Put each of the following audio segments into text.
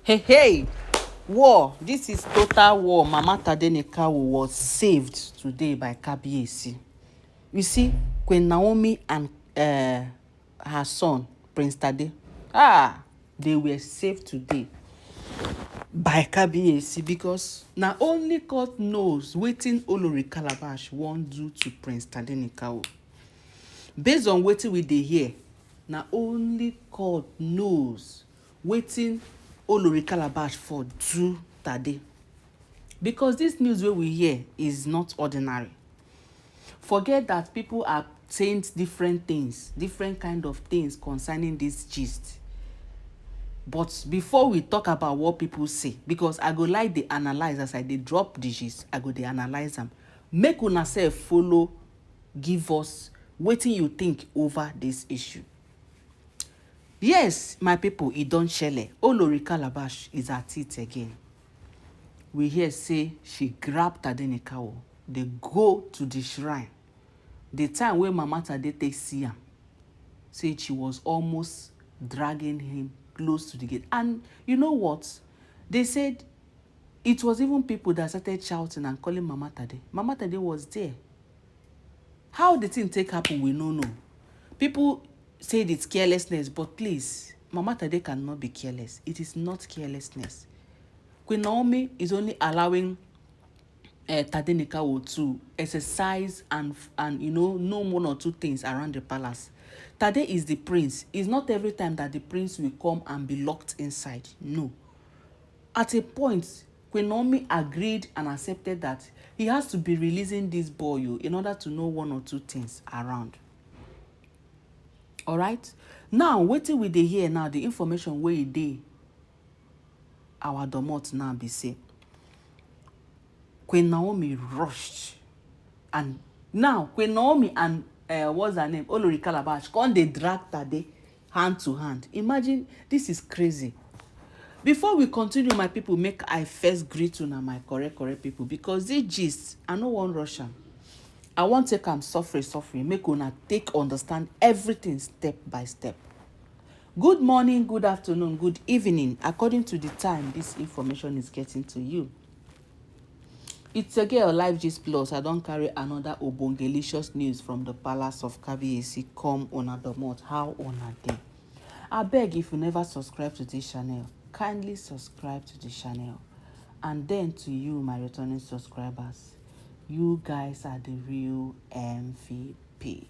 Hey, hey, war. This is total war. Mama Tade was saved today by Kabiyesi. You see, Queen Naomi and her son, Prince Tade, they were saved today by Kabiyesi because na only God knows wetin Olori Calabash wan do to Prince Tade. Based on wetin we dey hear, na only God knows wetin Olori Calabash for do Tade. Because this news wey we hear is not ordinary. Forget that people are saying different things, different kind of things concerning this gist. But before we talk about what people say, because I go like dey analyze as I dey drop the gist, I go dey analyze am. Make una sef follow give us wetin you think over this issue. Yes, my people, e don shele. Olori Calabash is at it again. We hear say she grab Tade. They go to the shrine. The time wey Mama Tade take see am, say she was almost dragging him close to the gate. And you know what? They said it was even people that started shouting and calling Mama Tade. Mama Tade was there. How the thing take happen, we no know. People said it's carelessness, but please, Mama Tade cannot be careless. It is not carelessness. Queen Naomi is only allowing Tade to exercise and know one or two things around the palace. Tade is the prince. It's not every time that the prince will come and be locked inside. No. At a point, Queen Naomi agreed and accepted that he has to be releasing this boy in order to know one or two things around. All right? Now, wetin we dey hear now, the information wey e dey our domot now be say Queen Naomi rushed, and now Queen Naomi and what's her name, Olori Calabash, come dey drag Tade hand to hand. Imagine, this is crazy. Before we continue, my people, make I first greet una, my correct people, because this gist, I no wan rush am. I wan take am suffering, make una take understand everything step by step. Good morning, good afternoon, good evening, according to the time this information is getting to you. It's a girl, Live Gist Plus. I don carry another obongelicious news from the palace of Kabiyesi come una domot. How una dey? Abeg, if you never subscribe to this channel, kindly subscribe to the channel. And then to you, my returning subscribers, you guys are the real MVP.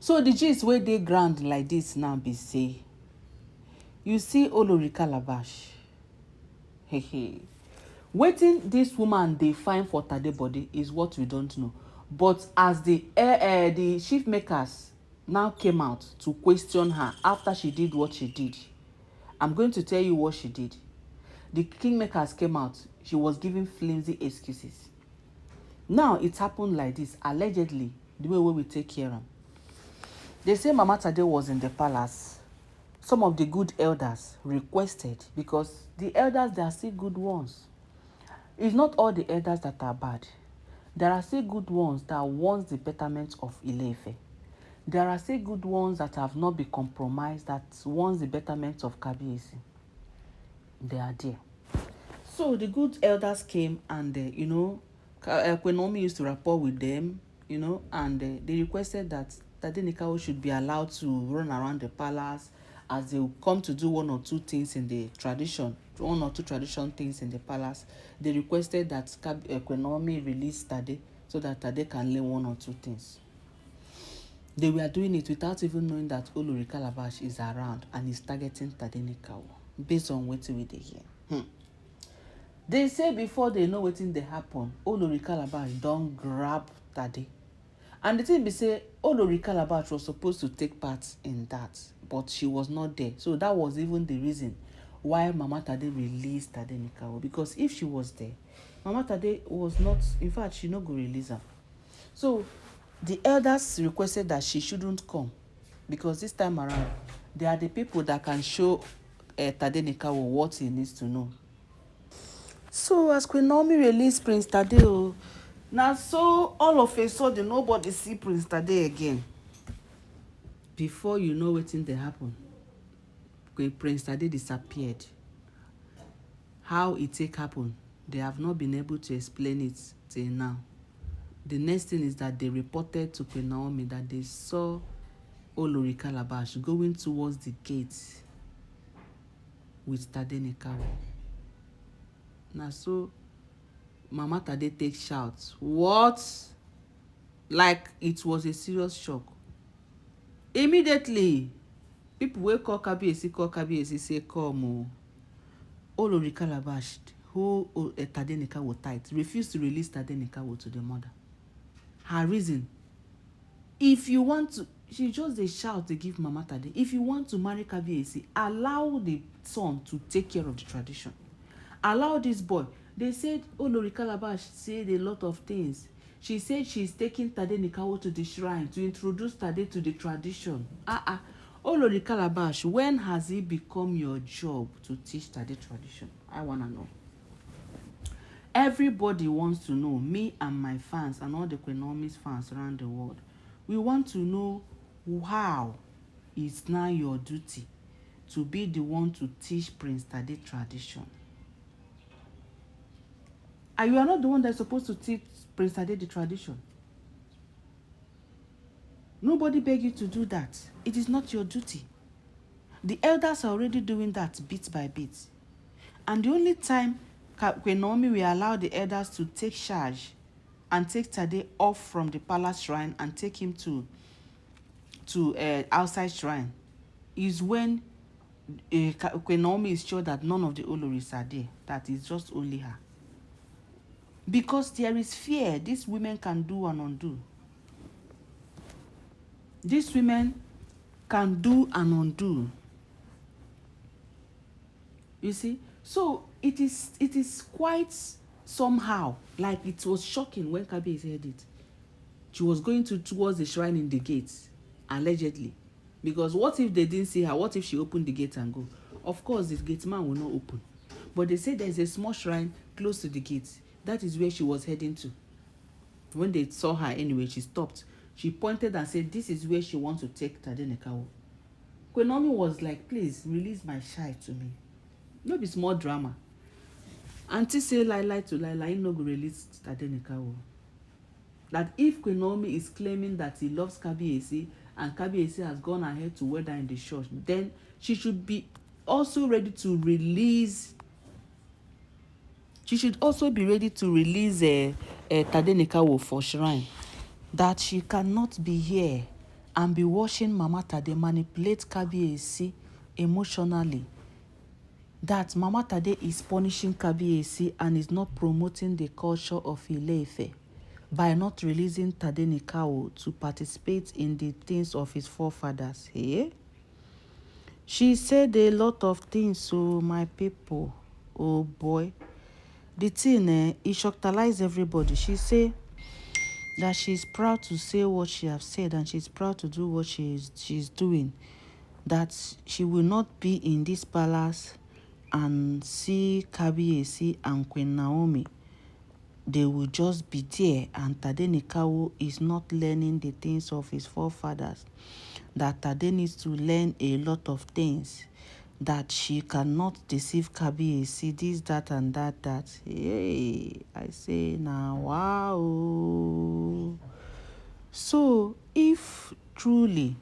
So the gist wey dey ground like this now be say, you see Olori Calabash, wetin this woman dey find for Tade body is what we don't know. But as the chief makers now came out to question her after she did what she did, I'm going to tell you what she did. The kingmakers came out. She was giving flimsy excuses. Now it happened like this, allegedly, the way we take care of. They say Mama Tade was in the palace. Some of the good elders requested, because the elders, they are still good ones. It's not all the elders that are bad. There are still good ones that want the betterment of Ile-Ife. There are still good ones that have not been compromised, that want the betterment of Kabiyesi. They are there. So the good elders came and, Queen Naomi used to rapport with them, and they requested that Tade should be allowed to run around the palace as they will come to do one or two things in the tradition, one or two tradition things in the palace. They requested that Queen Naomi release Tade so that Tade can learn one or two things. They were doing it without even knowing that Olori Calabash is around and is targeting Tade based on what we dey hear. They say before they know wetin dey happen, Olori Calabash don grab Tade. And the thing be say, Olori Calabash was supposed to take part in that, but she was not there. So that was even the reason why Mama Tade released Tade, because if she was there, Mama Tade was not, in fact, she no go release her. So the elders requested that she shouldn't come, because this time around, they are the people that can show Tade what he needs to know. So as Queen Naomi released Prince Tade, now so all of a sudden nobody see Prince Tade again. Before you know wetin dey happen, Prince Tade disappeared. How it take happen, they have not been able to explain it till now. The next thing is that they reported to Queen Naomi that they saw Olori Calabash going towards the gate with Tade Nikawo. Now so Mama Tade take shout. What? Like it was a serious shock. Immediately, people wey call Kabiyesi say come o. Olori Calabash, who Tade Nikawo tight, refused to release Tade Nikawo to the mother. Her reason, if you want to, she just dey shout dey give Mama Tade, if you want to marry Kabiyesi, allow the son to take care of the tradition. Allow this boy. They said Olori Calabash said a lot of things. She said she's taking Tade Nikawo to the shrine to introduce Tade to the tradition. Olori Calabash, when has it become your job to teach Tade tradition? I want to know. Everybody wants to know, me and my fans and all the Queen Naomi's fans around the world. We want to know how it's now your duty to be the one to teach Prince Tade tradition. And you are not the one that's supposed to teach Prince Tade the tradition. Nobody begged you to do that. It is not your duty. The elders are already doing that bit by bit. And the only time Queen Naomi will allow the elders to take charge and take Tade off from the palace shrine and take him to outside shrine is when Queen Naomi is sure that none of the Oloris are there, that is just only her. Because there is fear, these women can do and undo. These women can do and undo. You see? So it is quite somehow like it was shocking when Kabiyesi heard it. She was going towards the shrine in the gates, allegedly. Because what if they didn't see her? What if she opened the gate and go? Of course, the gate man will not open. But they say there's a small shrine close to the gate. That is where she was heading to. When they saw her anyway, she stopped. She pointed and said, this is where she wants to take Tade Nikawo. Queen Naomi was like, please, release my child to me. No be small drama. Auntie say lie to lie, no go release Tade Nikawo. That if Queen Naomi is claiming that he loves Kabiyesi and Kabiyesi has gone ahead to wed her in the church, then she should be also ready to release. She should also be ready to release Tade Nikawo for shrine. That she cannot be here and be watching Mama Tade manipulate Kabiyesi emotionally. That Mama Tade is punishing Kabiyesi and is not promoting the culture of Ile-Ife by not releasing Tade Nikawo to participate in the things of his forefathers. Hey? She said a lot of things, so my people, oh boy. The thing, it shocked everybody. She said that she's proud to say what she has said and she's proud to do what she's doing. That she will not be in this palace and see Kabiyesi and Queen Naomi. They will just be there, and Tade Nikawo is not learning the things of his forefathers. That Tade needs to learn a lot of things. That she cannot deceive Kabiyesi, this, that, and that. Hey, I say now, wow. So, if truly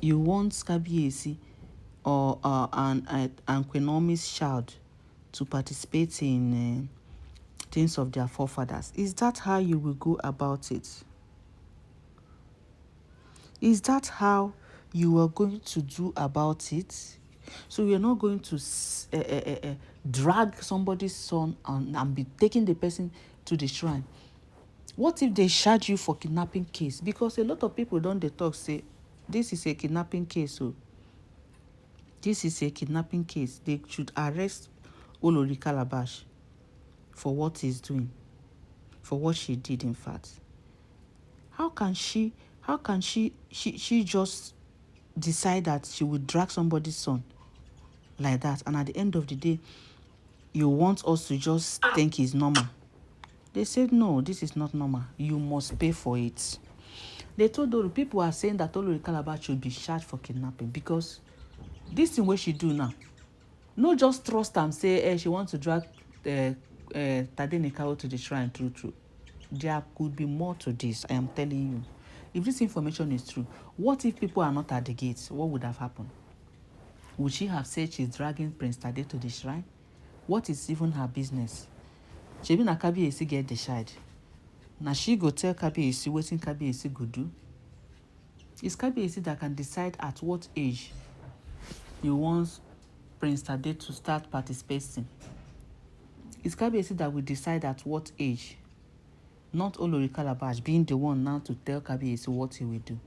you want Kabiyesi or and Queen Naomi's child to participate in things of their forefathers, is that how you will go about it? Is that how you are going to do about it? So you're not going to drag somebody's son and be taking the person to the shrine. What if they charge you for kidnapping case? Because a lot of people don't they talk say, this is a kidnapping case. So this is a kidnapping case. They should arrest Olori Calabash for what he's doing, for what she did, in fact. How can she just decide that she would drag somebody's son like that, and at the end of the day, you want us to just think it's normal? They said, no, this is not normal. You must pay for it. They told people are saying that Olori Calabash should be charged for kidnapping because This thing wey she do now, no just trust am say she want to drag Tade Nikawo to the shrine true. There could be more to this, I am telling you. If this information is true, what if people are not at the gates? What would have happened? Would she have said she's dragging Prince Tade to the shrine? What is even her business? Shebi na Kabiyesi get decide. Na she go tell Kabiyesi wetin Kabiyesi go do. It's Kabiyesi that can decide at what age he wants Prince Tade to start participating. It's Kabiyesi that will decide at what age, not Olori Calabash being the one now to tell Kabiyesi what he will do.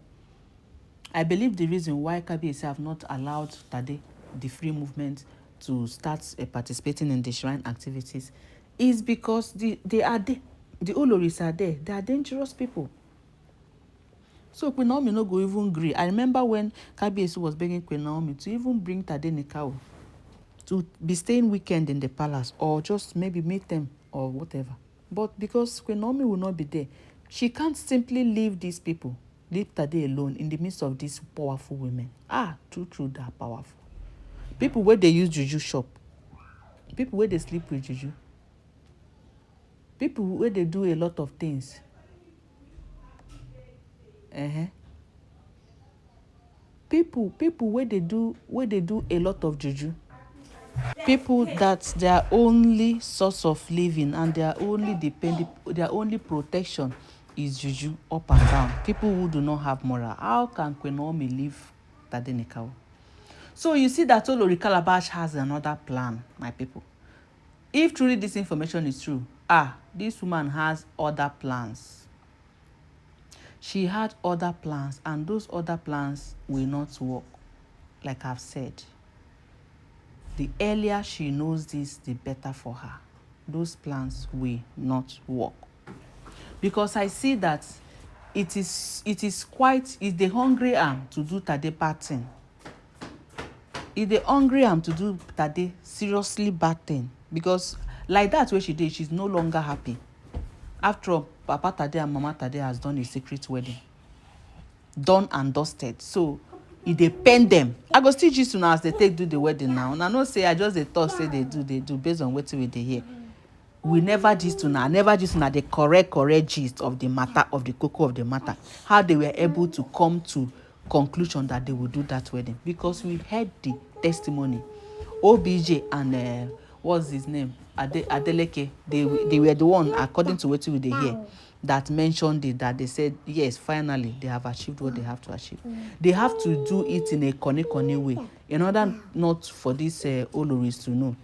I believe the reason why Kabiyesi have not allowed Tade the free movement to start participating in the shrine activities is because they are there. The Oloris are there. They are dangerous people. So Queen Naomi no go even gree. I remember when Kabiyesi was begging Queen Naomi to even bring Tade Nikawo to be staying weekend in the palace or just maybe meet them or whatever. But because Queen Naomi will not be there, she can't simply leave these people, leave Tade alone in the midst of these powerful women. True, they are powerful. People where they use juju shop. People where they sleep with juju. People where they do a lot of things. People where they do a lot of juju. People that their only source of living and their only protection is juju up and down. People who do not have moral. How can Queen Naomi leave Tade Nikawo? So you see that Olori Calabash has another plan, my people. If truly this information is true, this woman has other plans. She had other plans, and those other plans will not work, like I've said. The earlier she knows this, the better for her. Those plans will not work. Because I see that it is the hungry arm to do Tade bad thing. It's the hungry arm to do Tade seriously bad thing. Because like that way she did, she's no longer happy. After all, Papa Tade and Mama Tade has done a secret wedding. Done and dusted. So e dey pain them. I go still gist una as they take do the wedding now. Una no say I just dey talk say they do based on wetin we dey hear. We never gist una. I never gist una the correct gist of the matter, of the cocoa of the matter. How they were able to come to conclusion that they will do that wedding. Because we heard the testimony. OBJ and what's his name? Adeleke. They were the one, according to wetin we dey hear, that mentioned it, that they said, yes, finally, they have achieved what they have to achieve. They have to do it in a koni way, in order not for these Oloris to know.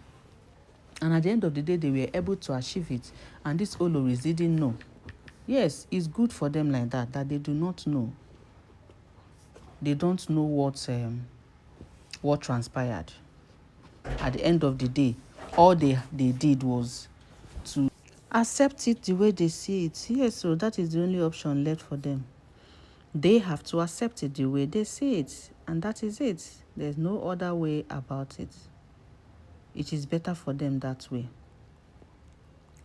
And at the end of the day, they were able to achieve it. And these Oloris didn't know. Yes, it's good for them like that they do not know. They don't know what transpired. At the end of the day, all they did was to accept it the way they see it. Yes, so that is the only option left for them. They have to accept it the way they see it, and that is it. There's no other way about it. It is better for them that way.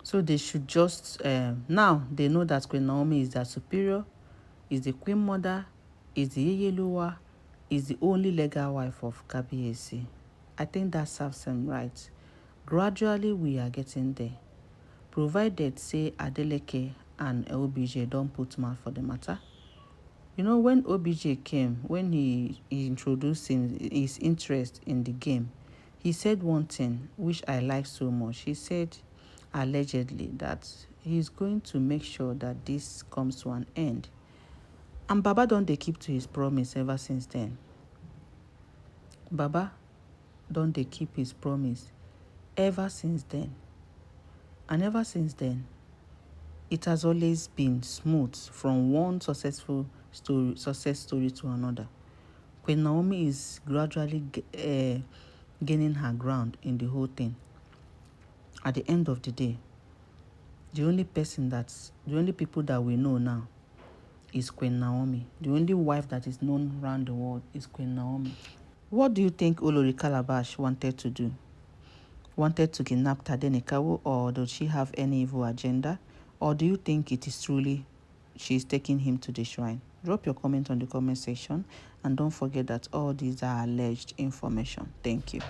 So they should just now they know that Queen Naomi is their superior, is the Queen Mother, is the Yeyeluwa, is the only legal wife of Kabiyesi. I think that serves them right. Gradually we are getting there. Provided say Adeleke and OBJ don't put mouth for the matter. You know, when OBJ came, when he introduced his interest in the game, he said one thing which I like so much. He said, allegedly, that he's going to make sure that this comes to an end. And Baba don't they keep to his promise ever since then. Baba don't they keep his promise ever since then. And ever since then, it has always been smooth from one success story to another. Queen Naomi is gradually gaining her ground in the whole thing. At the end of the day, the only people that we know now is Queen Naomi. The only wife that is known around the world is Queen Naomi. What do you think Olori Calabash wanted to do? Wanted to kidnap Tade Nikawo, or does she have any evil agenda? Or do you think it is truly she's taking him to the shrine? Drop your comment on the comment section, and don't forget that all these are alleged information. Thank you.